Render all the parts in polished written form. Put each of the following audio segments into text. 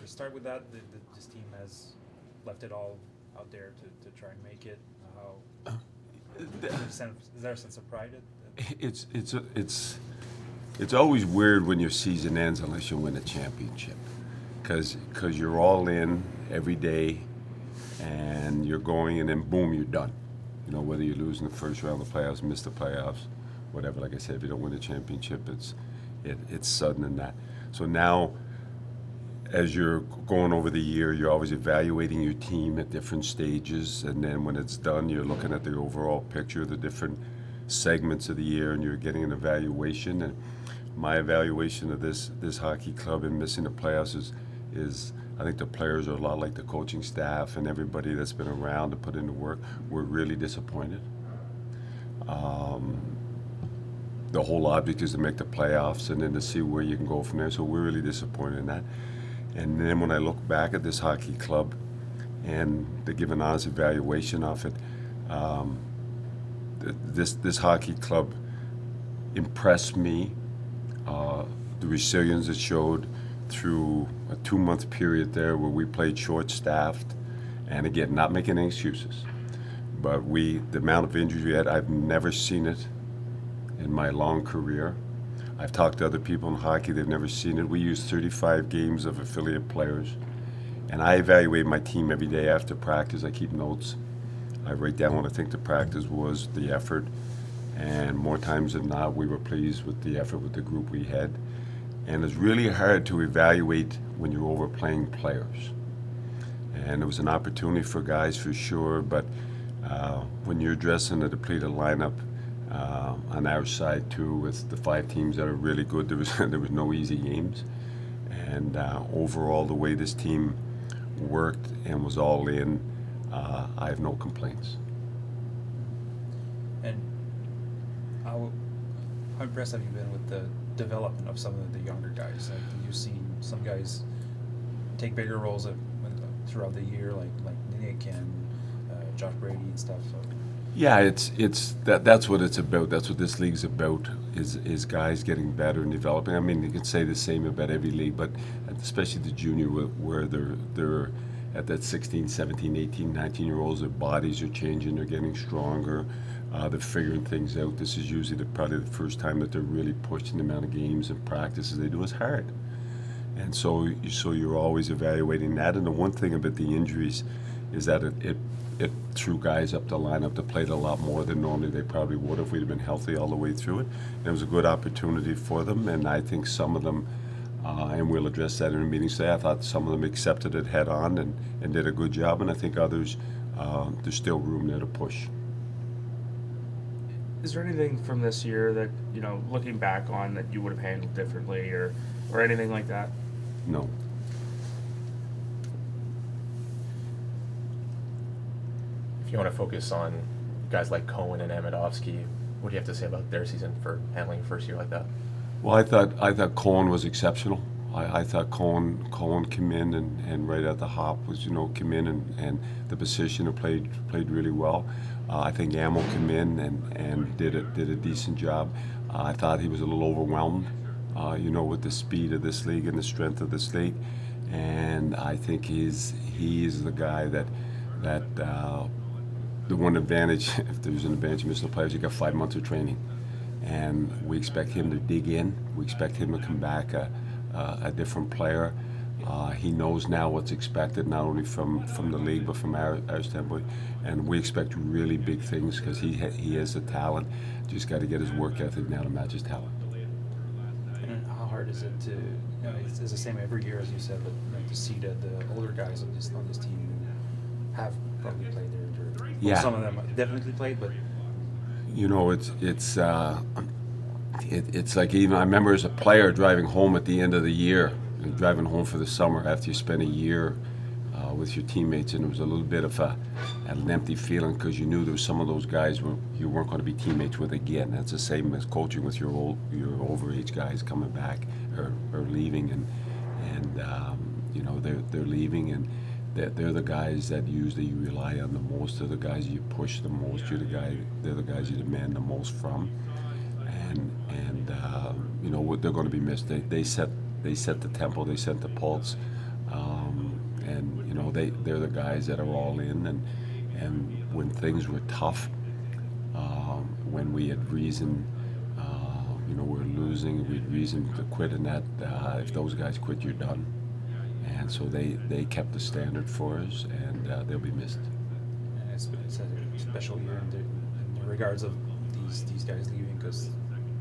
start with that. This team has left it all out there to try and make it. How is there a sense of pride? It's always weird when your season ends unless you win a championship, because you're all in every day, and you're going, and then boom, you're done. You know, whether you lose in the first round of the playoffs, miss the playoffs, whatever. Like I said, if you don't win a championship, it's sudden in that. So now, as you're going over the year, you're always evaluating your team at different stages, and then when it's done, you're looking at the overall picture, the different segments of the year, and you're getting an evaluation. And my evaluation of this hockey club and missing the playoffs is I think the players are a lot like the coaching staff and everybody that's been around to put in the work. We're really disappointed. The whole object is to make the playoffs and then to see where you can go from there. So we're really disappointed in that. And then when I look back at this hockey club and to give an honest evaluation of it, this hockey club impressed me. The resilience it showed through a 2-month period there where we played short-staffed, and again, not making any excuses, but the amount of injuries we had, I've never seen it in my long career. I've talked to other people in hockey, they've never seen it. We use 35 games of affiliate players, and I evaluate my team every day after practice. I keep notes. I write down what I think the practice was, the effort, and more times than not, we were pleased with the effort with the group we had. And it's really hard to evaluate when you're overplaying players. And it was an opportunity for guys for sure, but when you're addressing a depleted lineup on our side too, with the 5 teams that are really good, there was no easy games. And overall, the way this team worked and was all in, I have no complaints. And how impressed have you been with the development of some of the younger guys? Like, you've seen some guys take bigger roles throughout the year, like Nick and Josh Brady and stuff. So. Yeah, that's what it's about. That's what this league's about, is guys getting better and developing. I mean, you can say the same about every league, but especially the junior, where they're at that 16, 17, 18, 19-year-olds, their bodies are changing, they're getting stronger, they're figuring things out. This is usually probably the first time that they're really pushing the amount of games and practices they do is hard. And so you're always evaluating that. And the one thing about the injuries is that it threw guys up the lineup that played a lot more than normally they probably would if we'd have been healthy all the way through it. And it was a good opportunity for them, and I think some of them, and we'll address that in a meeting today, I thought some of them accepted it head on and did a good job, and I think others, there's still room there to push. Is there anything from this year that, looking back on, that you would have handled differently or anything like that? No. If you want to focus on guys like Cohen and Amidovsky, what do you have to say about their season for handling a first year like that? Well, I thought Cohen was exceptional. I thought Cohen came in and right at the hop was, came in and the position and played really well. I think Amo came in and did a decent job. I thought he was a little overwhelmed, with the speed of this league and the strength of this league. And I think he is the guy that the one advantage, if there's an advantage missing the players, you got 5 months of training. And we expect him to dig in. We expect him to come back a different player. He knows now what's expected, not only from the league, but from our standpoint. And we expect really big things because he has the talent. Just got to get his work ethic now to match his talent. And how hard is it to, it's the same every year, as you said, but to see that the older guys on this team have probably played there. Yeah. Some of them definitely played, but it's like, even I remember as a player driving home at the end of the year, driving home for the summer after you spent a year with your teammates, and it was a little bit of an empty feeling because you knew there was some of those guys you weren't going to be teammates with again. That's the same as coaching with your overage guys coming back or leaving, and they're leaving, and they're the guys that usually you rely on the most. They're the guys you push the most. They're the guys you demand the most from, and they're going to be missed. They set the tempo. They set the pulse. and you know they're the guys that are all in, and when things were tough, when we had reason, you know, we're losing, we had reason to quit, and that if those guys quit, you're done. And so they kept the standard for us, and they'll be missed. And it's a special year in the regards of these guys leaving, because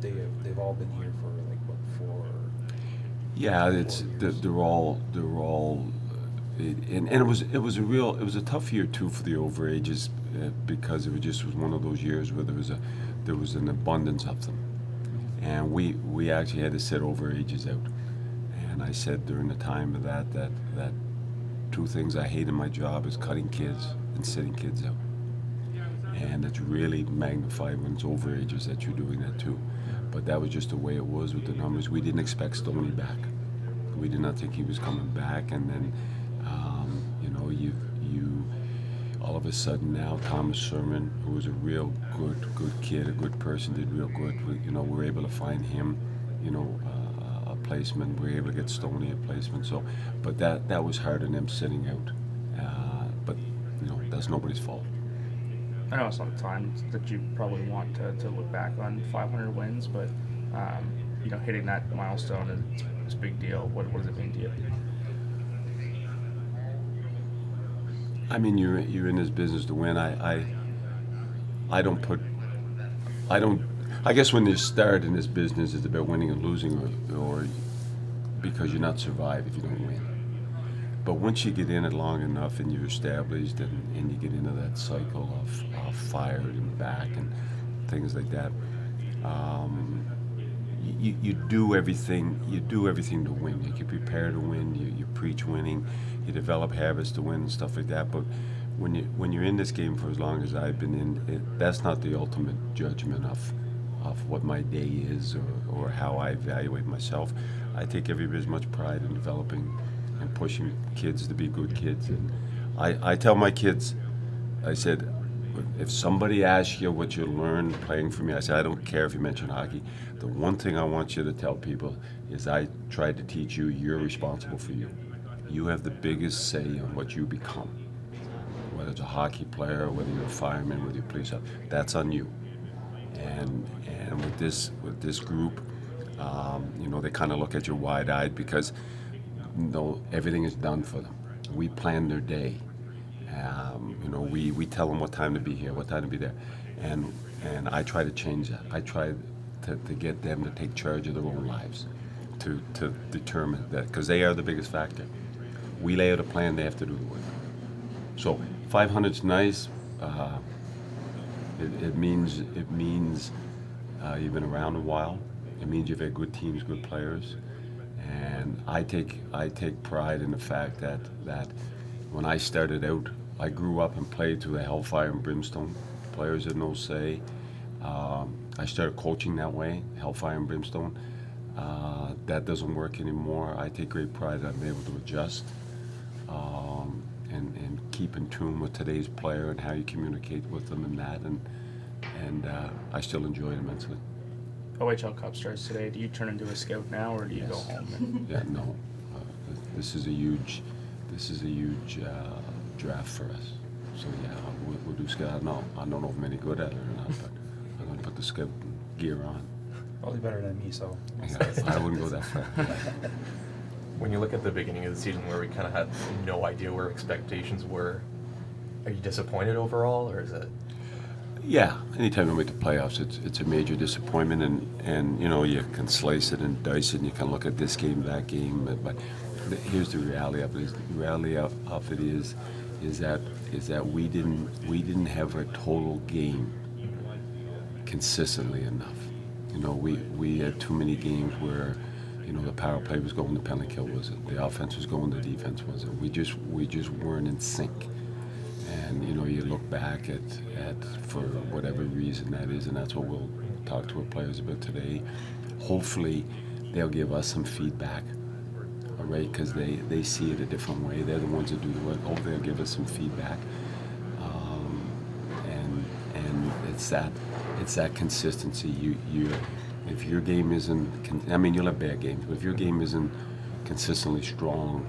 they've all been here for like what, 4. Yeah, it's 4 years. they're all and it was a tough year too for the overages, because it was one of those years where there was an abundance of them, and we actually had to set overages out. And I said during the time of that 2 things I hate in my job is cutting kids and sitting kids out, and it's really magnified when it's overages that you're doing that too. But that was just the way it was with the numbers. We didn't expect Stoney back. We did not think he was coming back, and then you know, you all of a sudden now Thomas Sermon, who was a real good kid, a good person, did real good. You know, we were able to find him, you know, a placement. We were able to get Stoney a placement. So, but that was hard on them sitting out. But you know, that's nobody's fault. I know it's not a time that you probably want to look back on 500 wins, but you know, hitting that milestone is a big deal. What does it mean to you? I mean, you're in this business to win. I guess when you start in this business, it's about winning and losing, or because you're not survive if you don't win. But once you get in it long enough and you're established, and you get into that cycle of fired and back and things like that, you do everything. You do everything to win. You prepare to win. You preach winning. You develop habits to win and stuff like that. But when you're in this game for as long as I've been in, that's not the ultimate judgment of what my day is, or how I evaluate myself. I take every bit as much pride in developing and pushing kids to be good kids. And I tell my kids, I said, if somebody asks you what you learned playing for me, I said, I don't care if you mention hockey. The one thing I want you to tell people is I tried to teach you, you're responsible for you. You have the biggest say on what you become. Whether it's a hockey player, whether you're a fireman, whether you're a police officer, that's on you. And with this group, you know, they kind of look at you wide-eyed, because no, everything is done for them. We plan their day. You know, we tell them what time to be here, what time to be there, and I try to change that. I try to get them to take charge of their own lives, to determine that, because they are the biggest factor. We lay out a plan; they have to do the work. So 500's nice. It means you've been around a while. It means you've had good teams, good players, and I take pride in the fact that when I started out, I grew up and played through the hellfire and brimstone. Players had no say. I started coaching that way, hellfire and brimstone. That doesn't work anymore. I take great pride that I'm able to adjust and keep in tune with today's player and how you communicate with them and that, and I still enjoy it immensely. OHL Cup starts today. Do you turn into a scout now, or do you go Yes. home? Yeah, no. This is a huge draft for us. So yeah, we'll do scout. I don't know if I'm any good at it or not, but I'm going to put the scout gear on. Probably better than me, so. Yeah, I wouldn't go that far. When you look at the beginning of the season where we kind of had no idea where expectations were, are you disappointed overall, or is it? Yeah, anytime you make the playoffs, it's a major disappointment, and you know, you can slice it and dice it, and you can look at this game, that game, but here's the reality of it. The reality of it is that we didn't have a total game consistently enough. You know, we had too many games where, you know, the power play was going, the penalty kill wasn't, the offense was going, the defense wasn't. We just weren't in sync. And you know, you look back at for whatever reason that is, and that's what we'll talk to our players about today. Hopefully, they'll give us some feedback, all right? Because they see it a different way. They're the ones that do the work. Hopefully, they'll give us some feedback. And it's that consistency. If your game isn't, I mean, you'll have bad games, but if your game isn't consistently strong,